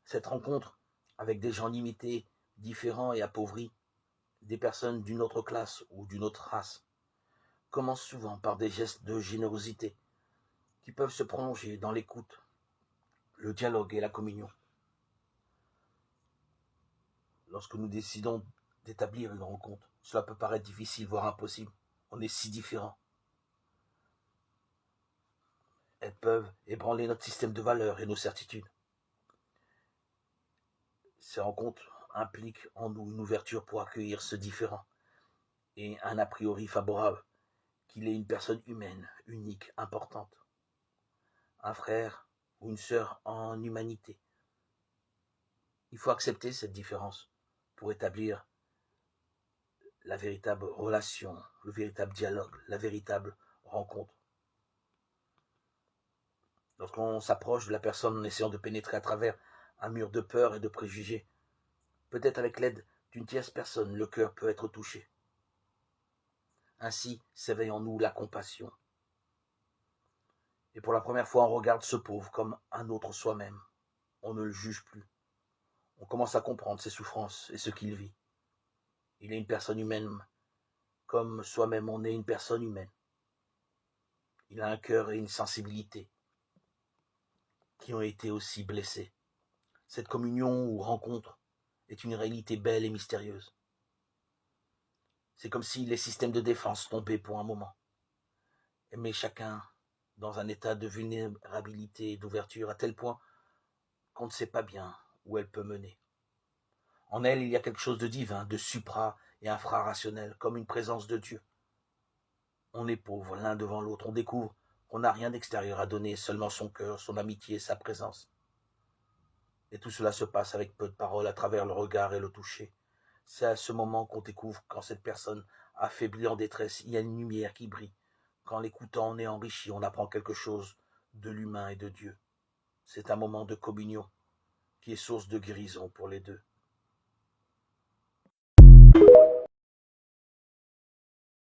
Cette rencontre avec des gens limités, différents et appauvris, des personnes d'une autre classe ou d'une autre race, commence souvent par des gestes de générosité qui peuvent se prolonger dans l'écoute, le dialogue et la communion. Lorsque nous décidons d'établir une rencontre, cela peut paraître difficile, voire impossible. On est si différents. Elles peuvent ébranler notre système de valeurs et nos certitudes. Ces rencontres impliquent en nous une ouverture pour accueillir ce différent et un a priori favorable, qu'il est une personne humaine, unique, importante, un frère ou une sœur en humanité. Il faut accepter cette différence pour établir la véritable relation, le véritable dialogue, la véritable rencontre. Lorsqu'on s'approche de la personne en essayant de pénétrer à travers un mur de peur et de préjugés, peut-être avec l'aide d'une tierce personne, le cœur peut être touché. Ainsi s'éveille en nous la compassion. Et pour la première fois, on regarde ce pauvre comme un autre soi-même. On ne le juge plus. On commence à comprendre ses souffrances et ce qu'il vit. Il est une personne humaine, comme soi-même on est une personne humaine. Il a un cœur et une sensibilité qui ont été aussi blessés. Cette communion ou rencontre est une réalité belle et mystérieuse. C'est comme si les systèmes de défense tombaient pour un moment. Mais chacun dans un état de vulnérabilité et d'ouverture à tel point qu'on ne sait pas bien où elle peut mener. En elle, il y a quelque chose de divin, de supra et infrarationnel, comme une présence de Dieu. On est pauvres l'un devant l'autre, on découvre qu'on n'a rien d'extérieur à donner, seulement son cœur, son amitié, sa présence. Et tout cela se passe avec peu de paroles, à travers le regard et le toucher. C'est à ce moment qu'on découvre quand cette personne, affaiblie en détresse, il y a une lumière qui brille. Qu'en l'écoutant, on est enrichi, on apprend quelque chose de l'humain et de Dieu. C'est un moment de communion qui est source de guérison pour les deux.